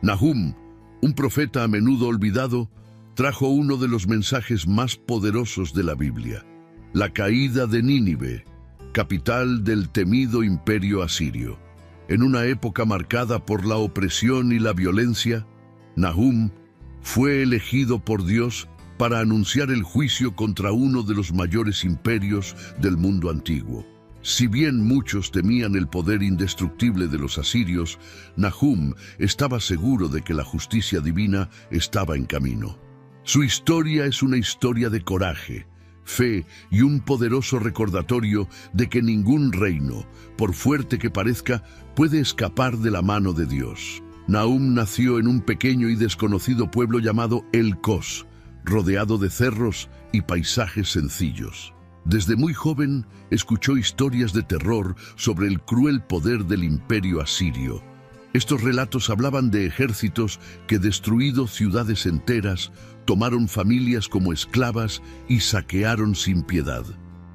Nahum, un profeta a menudo olvidado, trajo uno de los mensajes más poderosos de la Biblia: la caída de Nínive, capital del temido imperio asirio. En una época marcada por la opresión y la violencia, Nahum fue elegido por Dios para anunciar el juicio contra uno de los mayores imperios del mundo antiguo. Si bien muchos temían el poder indestructible de los asirios, Nahum estaba seguro de que la justicia divina estaba en camino. Su historia es una historia de coraje, fe y un poderoso recordatorio de que ningún reino, por fuerte que parezca, puede escapar de la mano de Dios. Nahum nació en un pequeño y desconocido pueblo llamado El-Cos, rodeado de cerros y paisajes sencillos. Desde muy joven escuchó historias de terror sobre el cruel poder del imperio asirio. Estos relatos hablaban de ejércitos que, destruido ciudades enteras, tomaron familias como esclavas y saquearon sin piedad.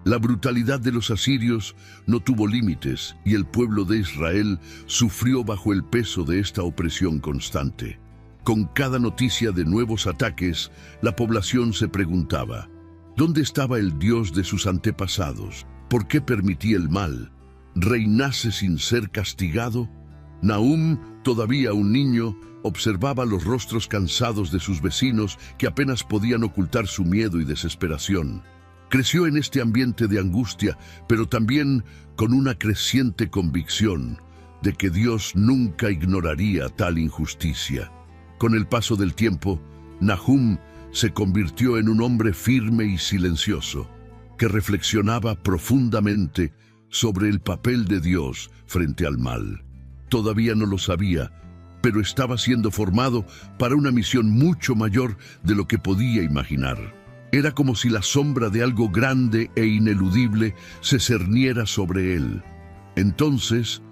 La brutalidad de los asirios no tuvo límites y el pueblo de Israel sufrió bajo el peso de esta opresión constante. Con cada noticia de nuevos ataques, la población se preguntaba: ¿dónde estaba el Dios de sus antepasados? ¿Por qué permitía el mal? ¿Reinase sin ser castigado? Nahum, todavía un niño, observaba los rostros cansados de sus vecinos que apenas podían ocultar su miedo y desesperación. Creció en este ambiente de angustia, pero también con una creciente convicción de que Dios nunca ignoraría tal injusticia. Con el paso del tiempo, Nahum se convirtió en un hombre firme y silencioso, que reflexionaba profundamente sobre el papel de Dios frente al mal. Todavía no lo sabía, pero estaba siendo formado para una misión mucho mayor de lo que podía imaginar. Era como si la sombra de algo grande e ineludible se cerniera sobre él. Entonces,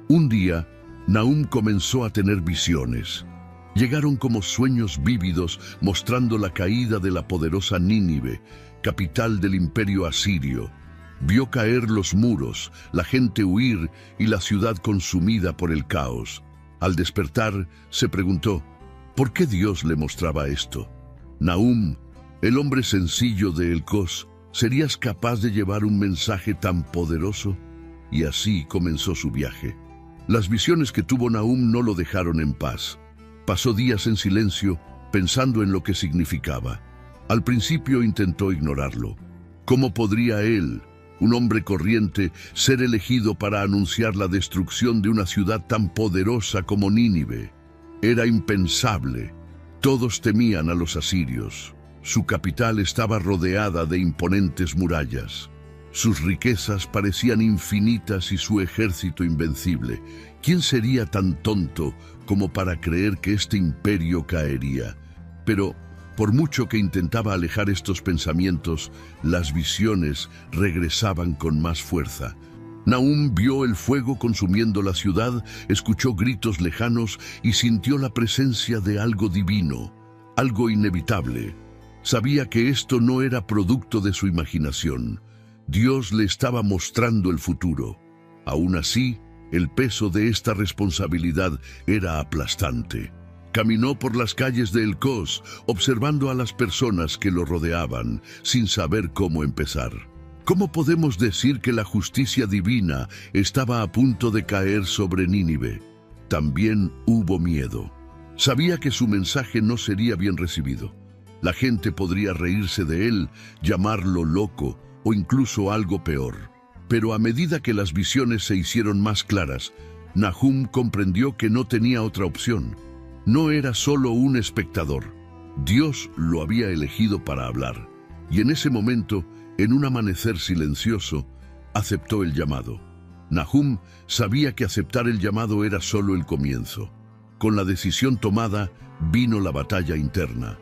un día, Nahum comenzó a tener visiones. Llegaron como sueños vívidos mostrando la caída de la poderosa Nínive, capital del imperio asirio. Vio caer los muros, la gente huir y la ciudad consumida por el caos. Al despertar, se preguntó: ¿por qué Dios le mostraba esto? Nahum, el hombre sencillo de El-Cos, ¿serías capaz de llevar un mensaje tan poderoso? Y así comenzó su viaje. Las visiones que tuvo Nahum no lo dejaron en paz. Pasó días en silencio, pensando en lo que significaba. Al principio intentó ignorarlo. ¿Cómo podría él, un hombre corriente, ser elegido para anunciar la destrucción de una ciudad tan poderosa como Nínive? Era impensable. Todos temían a los asirios. Su capital estaba rodeada de imponentes murallas. Sus riquezas parecían infinitas y su ejército invencible. ¿Quién sería tan tonto como para creer que este imperio caería? Pero, por mucho que intentaba alejar estos pensamientos, las visiones regresaban con más fuerza. Nahum vio el fuego consumiendo la ciudad, escuchó gritos lejanos y sintió la presencia de algo divino, algo inevitable. Sabía que esto no era producto de su imaginación. Dios le estaba mostrando el futuro. Aún así, el peso de esta responsabilidad era aplastante. Caminó por las calles de El-Cos, observando a las personas que lo rodeaban, sin saber cómo empezar. ¿Cómo podemos decir que la justicia divina estaba a punto de caer sobre Nínive? También hubo miedo. Sabía que su mensaje no sería bien recibido. La gente podría reírse de él, llamarlo loco o incluso algo peor. Pero a medida que las visiones se hicieron más claras, Nahum comprendió que no tenía otra opción. No era solo un espectador. Dios lo había elegido para hablar. Y en ese momento, en un amanecer silencioso, aceptó el llamado. Nahum sabía que aceptar el llamado era solo el comienzo. Con la decisión tomada, vino la batalla interna.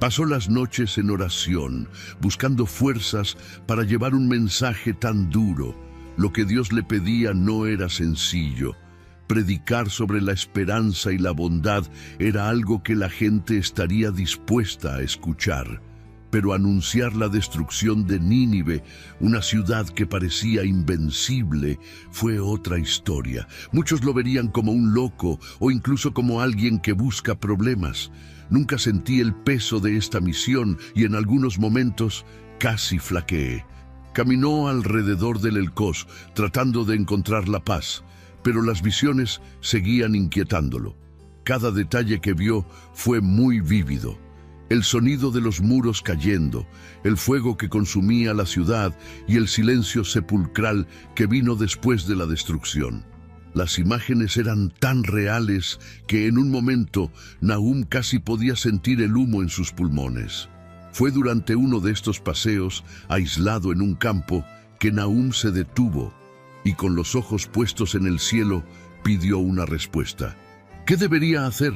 Pasó las noches en oración, buscando fuerzas para llevar un mensaje tan duro. Lo que Dios le pedía no era sencillo. Predicar sobre la esperanza y la bondad era algo que la gente estaría dispuesta a escuchar. Pero anunciar la destrucción de Nínive, una ciudad que parecía invencible, fue otra historia. Muchos lo verían como un loco o incluso como alguien que busca problemas. Nunca sentí el peso de esta misión y en algunos momentos casi flaqueé. Caminó alrededor del Elcós, tratando de encontrar la paz, pero las visiones seguían inquietándolo. Cada detalle que vio fue muy vívido. El sonido de los muros cayendo, el fuego que consumía la ciudad y el silencio sepulcral que vino después de la destrucción. Las imágenes eran tan reales que en un momento Nahum casi podía sentir el humo en sus pulmones. Fue durante uno de estos paseos, aislado en un campo, que Nahum se detuvo y con los ojos puestos en el cielo pidió una respuesta. ¿Qué debería hacer?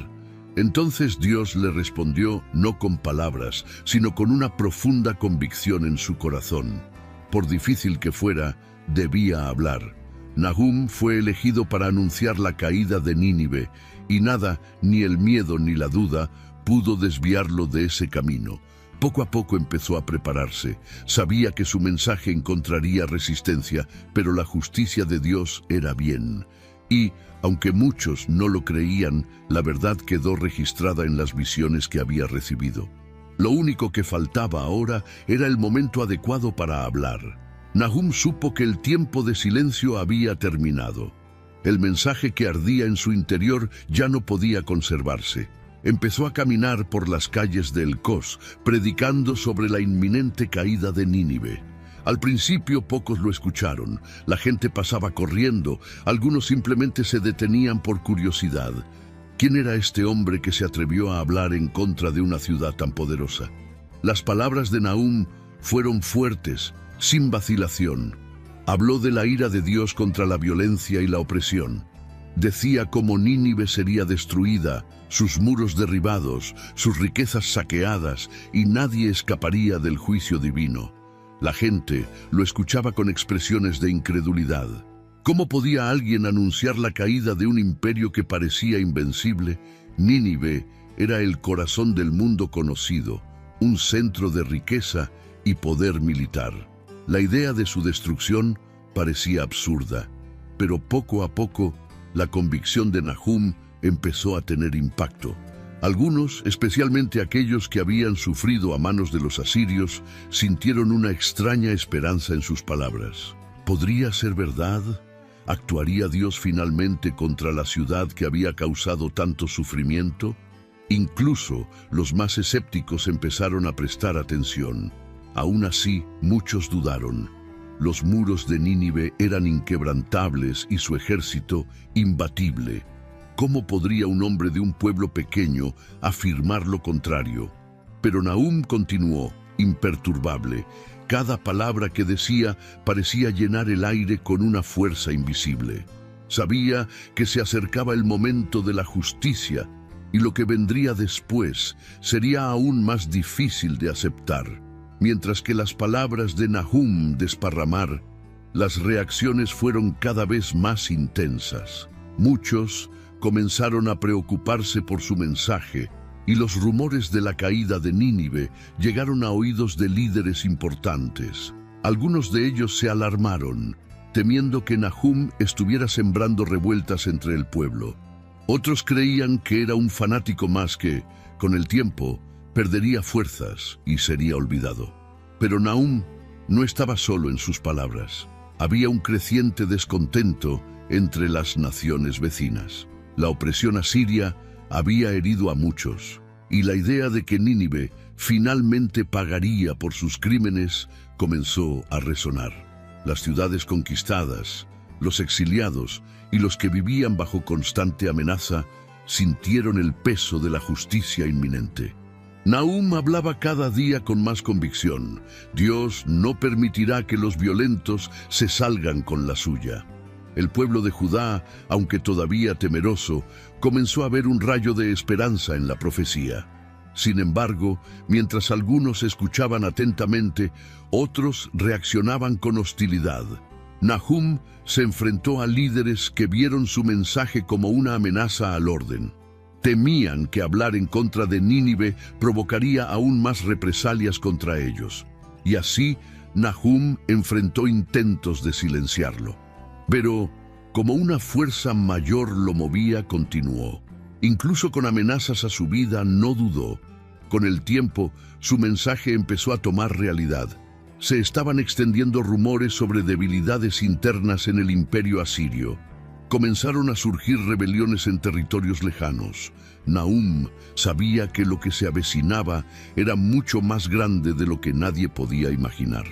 Entonces Dios le respondió no con palabras, sino con una profunda convicción en su corazón. Por difícil que fuera, debía hablar. Nahum fue elegido para anunciar la caída de Nínive, y nada, ni el miedo ni la duda, pudo desviarlo de ese camino. Poco a poco empezó a prepararse. Sabía que su mensaje encontraría resistencia, pero la justicia de Dios era bien. Y, aunque muchos no lo creían, la verdad quedó registrada en las visiones que había recibido. Lo único que faltaba ahora era el momento adecuado para hablar. Nahum supo que el tiempo de silencio había terminado. El mensaje que ardía en su interior ya no podía conservarse. Empezó a caminar por las calles de Elcós, predicando sobre la inminente caída de Nínive. Al principio pocos lo escucharon, la gente pasaba corriendo, algunos simplemente se detenían por curiosidad. ¿Quién era este hombre que se atrevió a hablar en contra de una ciudad tan poderosa? Las palabras de Nahum fueron fuertes, sin vacilación. Habló de la ira de Dios contra la violencia y la opresión. Decía cómo Nínive sería destruida, sus muros derribados, sus riquezas saqueadas, y nadie escaparía del juicio divino. La gente lo escuchaba con expresiones de incredulidad. ¿Cómo podía alguien anunciar la caída de un imperio que parecía invencible? Nínive era el corazón del mundo conocido, un centro de riqueza y poder militar. La idea de su destrucción parecía absurda, pero poco a poco la convicción de Nahum empezó a tener impacto. Algunos, especialmente aquellos que habían sufrido a manos de los asirios, sintieron una extraña esperanza en sus palabras. ¿Podría ser verdad? ¿Actuaría Dios finalmente contra la ciudad que había causado tanto sufrimiento? Incluso los más escépticos empezaron a prestar atención. Aún así, muchos dudaron. Los muros de Nínive eran inquebrantables y su ejército imbatible. ¿Cómo podría un hombre de un pueblo pequeño afirmar lo contrario? Pero Nahum continuó, imperturbable. Cada palabra que decía parecía llenar el aire con una fuerza invisible. Sabía que se acercaba el momento de la justicia y lo que vendría después sería aún más difícil de aceptar. Mientras que las palabras de Nahum desparramar, las reacciones fueron cada vez más intensas. Muchos comenzaron a preocuparse por su mensaje, y los rumores de la caída de Nínive llegaron a oídos de líderes importantes. Algunos de ellos se alarmaron, temiendo que Nahum estuviera sembrando revueltas entre el pueblo. Otros creían que era un fanático más que, con el tiempo, perdería fuerzas y sería olvidado. Pero Nahum no estaba solo en sus palabras. Había un creciente descontento entre las naciones vecinas. La opresión asiria había herido a muchos, y la idea de que Nínive finalmente pagaría por sus crímenes comenzó a resonar. Las ciudades conquistadas, los exiliados y los que vivían bajo constante amenaza sintieron el peso de la justicia inminente. Nahum hablaba cada día con más convicción. Dios no permitirá que los violentos se salgan con la suya. El pueblo de Judá, aunque todavía temeroso, comenzó a ver un rayo de esperanza en la profecía. Sin embargo, mientras algunos escuchaban atentamente, otros reaccionaban con hostilidad. Nahum se enfrentó a líderes que vieron su mensaje como una amenaza al orden. Temían que hablar en contra de Nínive provocaría aún más represalias contra ellos. Y así, Nahum enfrentó intentos de silenciarlo. Pero, como una fuerza mayor lo movía, continuó. Incluso con amenazas a su vida, no dudó. Con el tiempo, su mensaje empezó a tomar realidad. Se estaban extendiendo rumores sobre debilidades internas en el imperio asirio. Comenzaron a surgir rebeliones en territorios lejanos. Nahum sabía que lo que se avecinaba era mucho más grande de lo que nadie podía imaginar.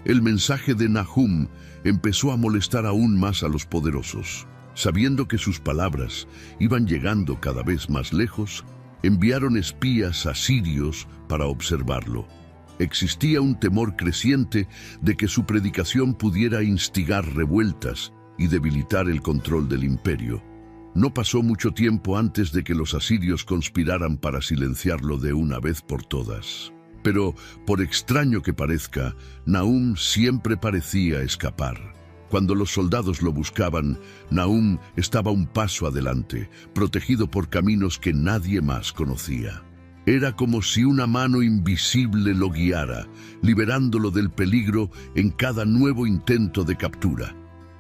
El mensaje de Nahum empezó a molestar aún más a los poderosos. Sabiendo que sus palabras iban llegando cada vez más lejos, enviaron espías asirios para observarlo. Existía un temor creciente de que su predicación pudiera instigar revueltas y debilitar el control del imperio. No pasó mucho tiempo antes de que los asirios conspiraran para silenciarlo de una vez por todas. Pero, por extraño que parezca, Nahum siempre parecía escapar. Cuando los soldados lo buscaban, Nahum estaba un paso adelante, protegido por caminos que nadie más conocía. Era como si una mano invisible lo guiara, liberándolo del peligro en cada nuevo intento de captura.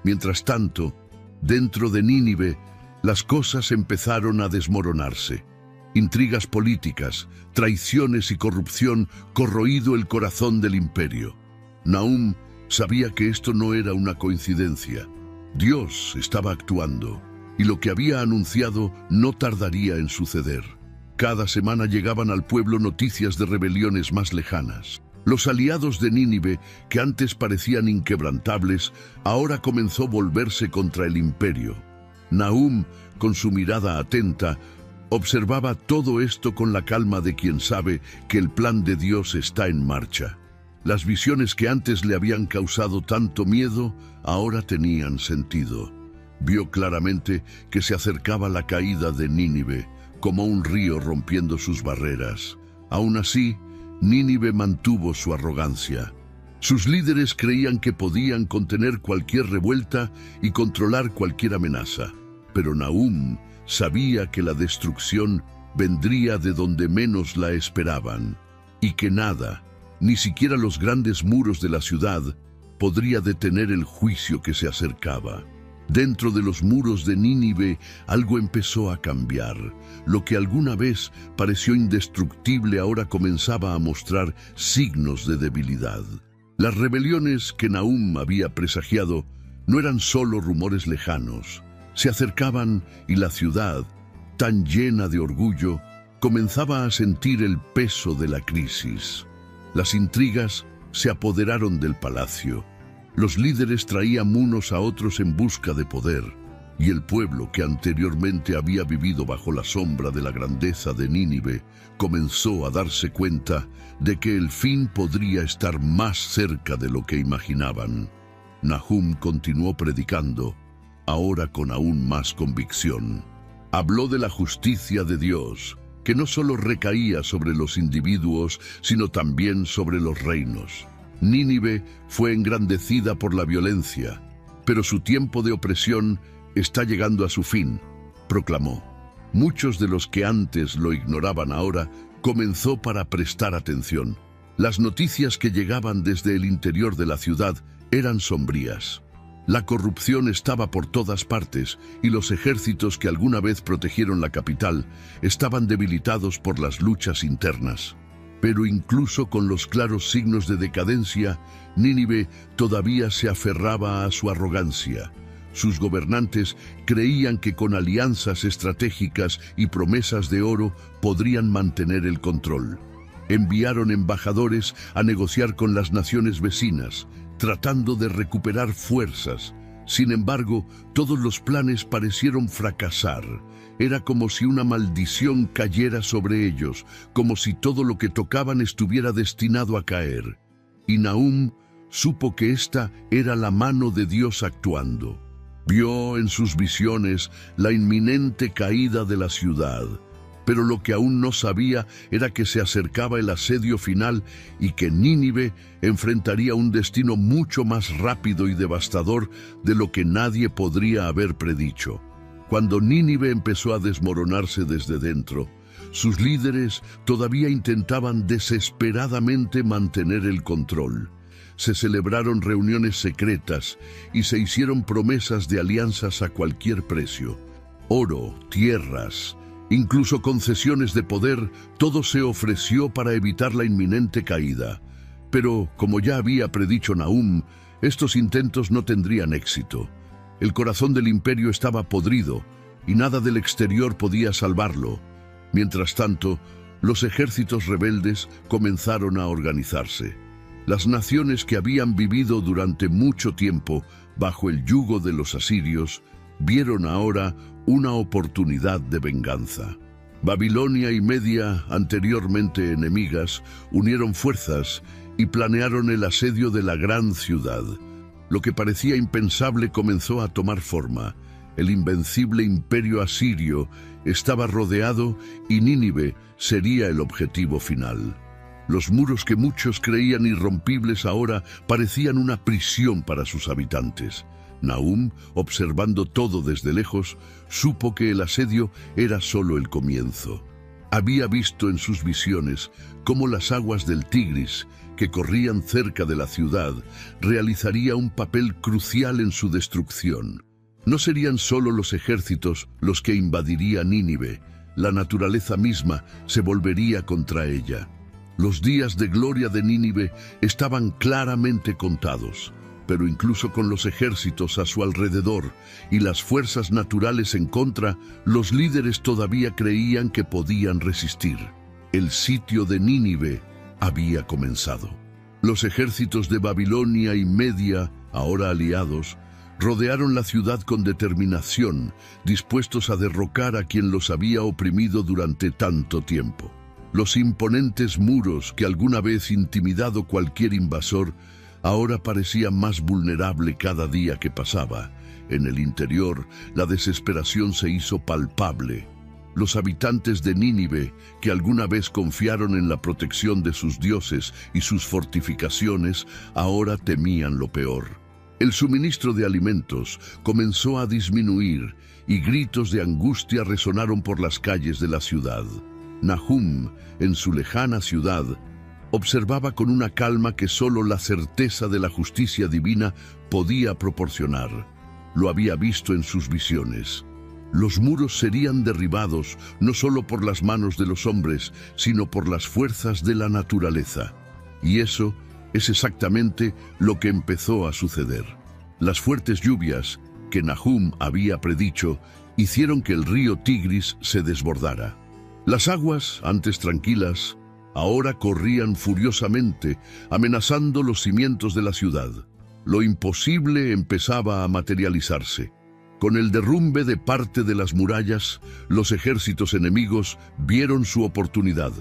Mientras tanto, dentro de Nínive, las cosas empezaron a desmoronarse. Intrigas políticas, traiciones y corrupción corroído el corazón del imperio. Nahum sabía que esto no era una coincidencia. Dios estaba actuando, y lo que había anunciado no tardaría en suceder. Cada semana llegaban al pueblo noticias de rebeliones más lejanas. Los aliados de Nínive, que antes parecían inquebrantables, ahora comenzó a volverse contra el imperio. Nahum, con su mirada atenta, observaba todo esto con la calma de quien sabe que el plan de Dios está en marcha. Las visiones que antes le habían causado tanto miedo, ahora tenían sentido. Vio claramente que se acercaba la caída de Nínive, como un río rompiendo sus barreras. Aún así, Nínive mantuvo su arrogancia. Sus líderes creían que podían contener cualquier revuelta y controlar cualquier amenaza. Pero Nahum sabía que la destrucción vendría de donde menos la esperaban, y que nada, ni siquiera los grandes muros de la ciudad, podría detener el juicio que se acercaba. Dentro de los muros de Nínive algo empezó a cambiar. Lo que alguna vez pareció indestructible ahora comenzaba a mostrar signos de debilidad. Las rebeliones que Nahum había presagiado no eran solo rumores lejanos. Se acercaban y la ciudad, tan llena de orgullo, comenzaba a sentir el peso de la crisis. Las intrigas se apoderaron del palacio. Los líderes traían unos a otros en busca de poder, y el pueblo que anteriormente había vivido bajo la sombra de la grandeza de Nínive comenzó a darse cuenta de que el fin podría estar más cerca de lo que imaginaban. Nahum continuó predicando, ahora con aún más convicción. Habló de la justicia de Dios, que no solo recaía sobre los individuos, sino también sobre los reinos. Nínive fue engrandecida por la violencia, pero su tiempo de opresión está llegando a su fin, proclamó. Muchos de los que antes lo ignoraban ahora comenzó para prestar atención. Las noticias que llegaban desde el interior de la ciudad eran sombrías. La corrupción estaba por todas partes y los ejércitos que alguna vez protegieron la capital estaban debilitados por las luchas internas. Pero incluso con los claros signos de decadencia, Nínive todavía se aferraba a su arrogancia. Sus gobernantes creían que con alianzas estratégicas y promesas de oro podrían mantener el control. Enviaron embajadores a negociar con las naciones vecinas, tratando de recuperar fuerzas. Sin embargo, todos los planes parecieron fracasar. Era como si una maldición cayera sobre ellos, como si todo lo que tocaban estuviera destinado a caer. Y Nahum supo que esta era la mano de Dios actuando. Vio en sus visiones la inminente caída de la ciudad, pero lo que aún no sabía era que se acercaba el asedio final y que Nínive enfrentaría un destino mucho más rápido y devastador de lo que nadie podría haber predicho. Cuando Nínive empezó a desmoronarse desde dentro, sus líderes todavía intentaban desesperadamente mantener el control. Se celebraron reuniones secretas y se hicieron promesas de alianzas a cualquier precio. Oro, tierras, incluso concesiones de poder, todo se ofreció para evitar la inminente caída. Pero, como ya había predicho Nahum, estos intentos no tendrían éxito. El corazón del imperio estaba podrido y nada del exterior podía salvarlo. Mientras tanto, los ejércitos rebeldes comenzaron a organizarse. Las naciones que habían vivido durante mucho tiempo bajo el yugo de los asirios vieron ahora una oportunidad de venganza. Babilonia y Media, anteriormente enemigas, unieron fuerzas y planearon el asedio de la gran ciudad. Lo que parecía impensable comenzó a tomar forma. El invencible imperio asirio estaba rodeado y Nínive sería el objetivo final. Los muros que muchos creían irrompibles ahora parecían una prisión para sus habitantes. Nahum, observando todo desde lejos, supo que el asedio era solo el comienzo. Había visto en sus visiones cómo las aguas del Tigris, que corrían cerca de la ciudad, realizaría un papel crucial en su destrucción. No serían solo los ejércitos los que invadirían Nínive, la naturaleza misma se volvería contra ella. Los días de gloria de Nínive estaban claramente contados, pero incluso con los ejércitos a su alrededor y las fuerzas naturales en contra, los líderes todavía creían que podían resistir. El sitio de Nínive había comenzado. Los ejércitos de Babilonia y Media, ahora aliados, rodearon la ciudad con determinación, dispuestos a derrocar a quien los había oprimido durante tanto tiempo. Los imponentes muros que alguna vez intimidado cualquier invasor, ahora parecía más vulnerable cada día que pasaba. En el interior, la desesperación se hizo palpable. Los habitantes de Nínive, que alguna vez confiaron en la protección de sus dioses y sus fortificaciones, ahora temían lo peor. El suministro de alimentos comenzó a disminuir y gritos de angustia resonaron por las calles de la ciudad. Nahum, en su lejana ciudad, observaba con una calma que solo la certeza de la justicia divina podía proporcionar. Lo había visto en sus visiones. Los muros serían derribados no solo por las manos de los hombres, sino por las fuerzas de la naturaleza. Y eso es exactamente lo que empezó a suceder. Las fuertes lluvias que Nahum había predicho hicieron que el río Tigris se desbordara. Las aguas, antes tranquilas, ahora corrían furiosamente, amenazando los cimientos de la ciudad. Lo imposible empezaba a materializarse. Con el derrumbe de parte de las murallas, los ejércitos enemigos vieron su oportunidad.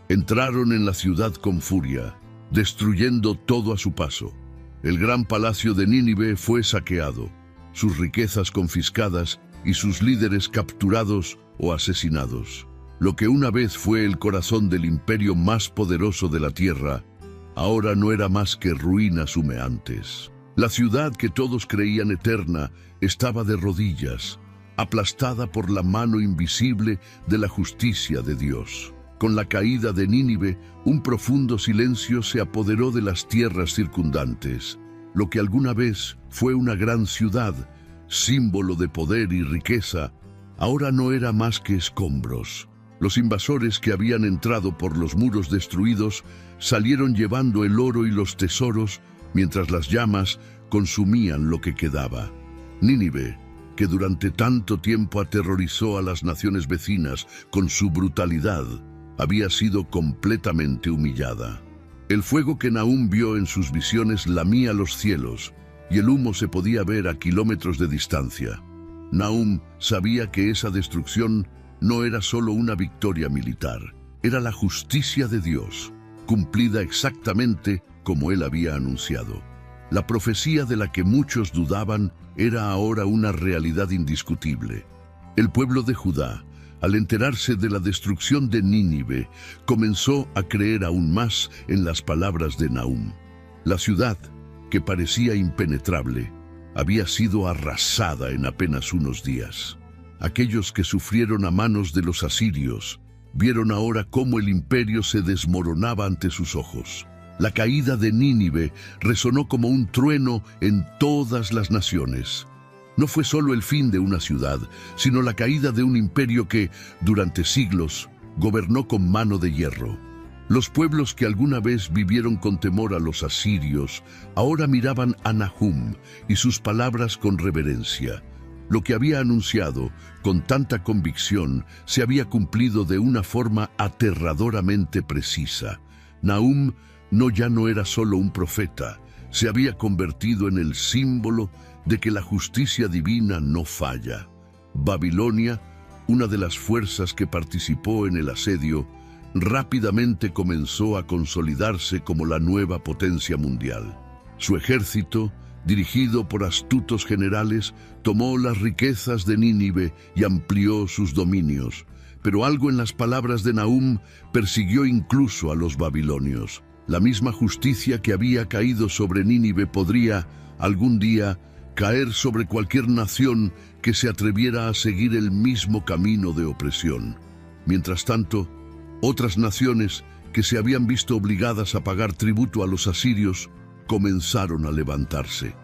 Entraron en la ciudad con furia, destruyendo todo a su paso. El gran palacio de Nínive fue saqueado, sus riquezas confiscadas y sus líderes capturados o asesinados. Lo que una vez fue el corazón del imperio más poderoso de la tierra, ahora no era más que ruinas humeantes. La ciudad que todos creían eterna estaba de rodillas, aplastada por la mano invisible de la justicia de Dios. Con la caída de Nínive, un profundo silencio se apoderó de las tierras circundantes. Lo que alguna vez fue una gran ciudad, símbolo de poder y riqueza, ahora no era más que escombros. Los invasores que habían entrado por los muros destruidos salieron llevando el oro y los tesoros, mientras las llamas consumían lo que quedaba. Nínive, que durante tanto tiempo aterrorizó a las naciones vecinas con su brutalidad, había sido completamente humillada. El fuego que Nahum vio en sus visiones lamía los cielos, y el humo se podía ver a kilómetros de distancia. Nahum sabía que esa destrucción no era solo una victoria militar, era la justicia de Dios, cumplida exactamente como él había anunciado. La profecía de la que muchos dudaban era ahora una realidad indiscutible. El pueblo de Judá, al enterarse de la destrucción de Nínive, comenzó a creer aún más en las palabras de Nahum. La ciudad, que parecía impenetrable, había sido arrasada en apenas unos días. aquellos que sufrieron a manos de los asirios, vieron ahora cómo el imperio se desmoronaba ante sus ojos. La caída de Nínive resonó como un trueno en todas las naciones. No fue solo el fin de una ciudad, sino la caída de un imperio que, durante siglos, gobernó con mano de hierro. Los pueblos que alguna vez vivieron con temor a los asirios, ahora miraban a Nahum y sus palabras con reverencia. Lo que había anunciado con tanta convicción se había cumplido de una forma aterradoramente precisa. Nahum ya no era solo un profeta, se había convertido en el símbolo de que la justicia divina no falla. Babilonia, una de las fuerzas que participó en el asedio, rápidamente comenzó a consolidarse como la nueva potencia mundial. Su ejército, dirigido por astutos generales, tomó las riquezas de Nínive y amplió sus dominios. Pero algo en las palabras de Nahum persiguió incluso a los babilonios. La misma justicia que había caído sobre Nínive podría, algún día, caer sobre cualquier nación que se atreviera a seguir el mismo camino de opresión. Mientras tanto, otras naciones que se habían visto obligadas a pagar tributo a los asirios comenzaron a levantarse.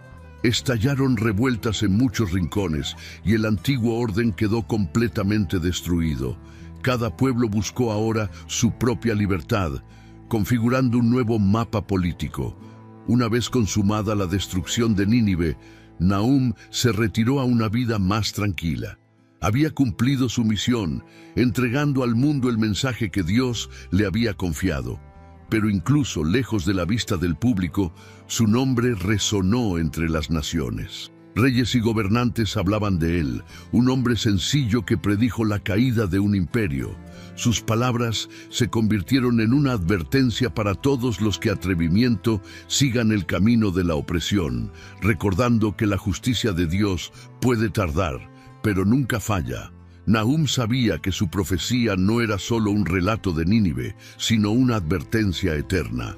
Estallaron revueltas en muchos rincones y el antiguo orden quedó completamente destruido. Cada pueblo buscó ahora su propia libertad, configurando un nuevo mapa político. Una vez consumada la destrucción de Nínive, Nahum se retiró a una vida más tranquila. Había cumplido su misión, entregando al mundo el mensaje que Dios le había confiado. Pero incluso lejos de la vista del público, su nombre resonó entre las naciones. Reyes y gobernantes hablaban de él, un hombre sencillo que predijo la caída de un imperio. Sus palabras se convirtieron en una advertencia para todos los que atrevimiento sigan el camino de la opresión, recordando que la justicia de Dios puede tardar, pero nunca falla. Nahum sabía que su profecía no era solo un relato de Nínive, sino una advertencia eterna.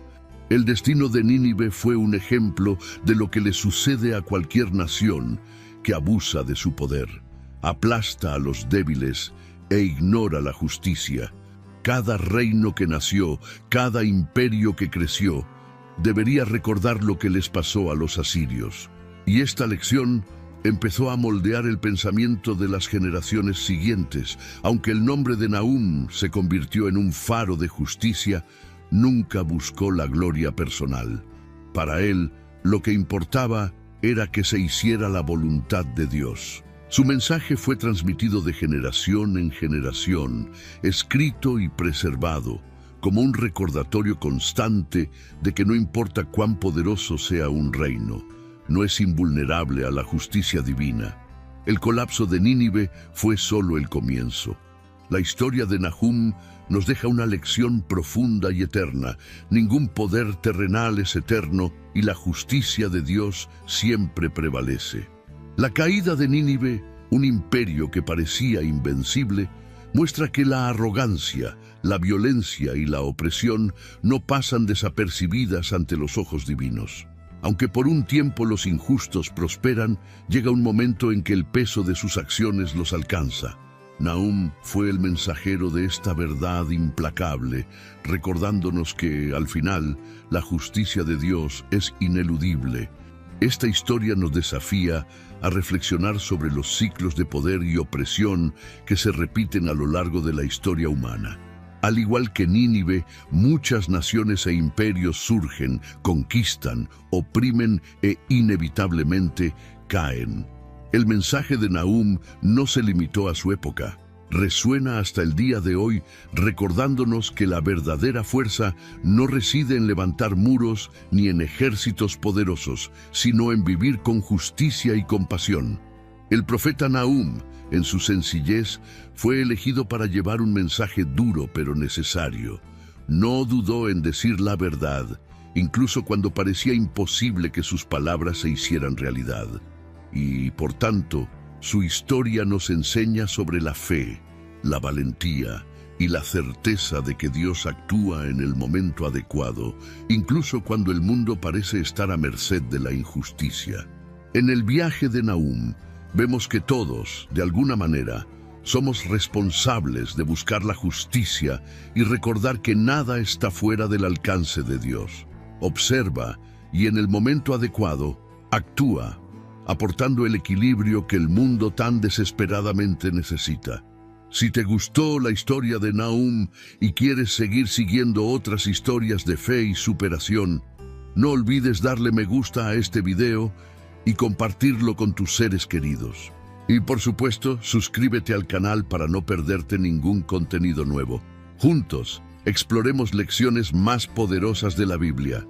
El destino de Nínive fue un ejemplo de lo que le sucede a cualquier nación que abusa de su poder, aplasta a los débiles e ignora la justicia. Cada reino que nació, cada imperio que creció, debería recordar lo que les pasó a los asirios. Y esta lección empezó a moldear el pensamiento de las generaciones siguientes. Aunque el nombre de Nahum se convirtió en un faro de justicia, nunca buscó la gloria personal. Para él, lo que importaba era que se hiciera la voluntad de Dios. Su mensaje fue transmitido de generación en generación, escrito y preservado, como un recordatorio constante de que no importa cuán poderoso sea un reino, no es invulnerable a la justicia divina. El colapso de Nínive fue solo el comienzo. La historia de Nahum nos deja una lección profunda y eterna. Ningún poder terrenal es eterno y la justicia de Dios siempre prevalece. La caída de Nínive, un imperio que parecía invencible, muestra que la arrogancia, la violencia y la opresión no pasan desapercibidas ante los ojos divinos. Aunque por un tiempo los injustos prosperan, llega un momento en que el peso de sus acciones los alcanza. Nahum fue el mensajero de esta verdad implacable, recordándonos que, al final, la justicia de Dios es ineludible. Esta historia nos desafía a reflexionar sobre los ciclos de poder y opresión que se repiten a lo largo de la historia humana. Al igual que Nínive, muchas naciones e imperios surgen, conquistan, oprimen e inevitablemente caen. El mensaje de Nahum no se limitó a su época. Resuena hasta el día de hoy, recordándonos que la verdadera fuerza no reside en levantar muros ni en ejércitos poderosos, sino en vivir con justicia y compasión. El profeta Nahum, en su sencillez, fue elegido para llevar un mensaje duro pero necesario. No dudó en decir la verdad, incluso cuando parecía imposible que sus palabras se hicieran realidad. Y, por tanto, su historia nos enseña sobre la fe, la valentía y la certeza de que Dios actúa en el momento adecuado, incluso cuando el mundo parece estar a merced de la injusticia. En el viaje de Nahum, vemos que todos, de alguna manera, somos responsables de buscar la justicia y recordar que nada está fuera del alcance de Dios. Observa y en el momento adecuado, actúa, aportando el equilibrio que el mundo tan desesperadamente necesita. Si te gustó la historia de Nahum y quieres seguir siguiendo otras historias de fe y superación, no olvides darle me gusta a este video y compartirlo con tus seres queridos. Y por supuesto, suscríbete al canal para no perderte ningún contenido nuevo. Juntos, exploremos lecciones más poderosas de la Biblia.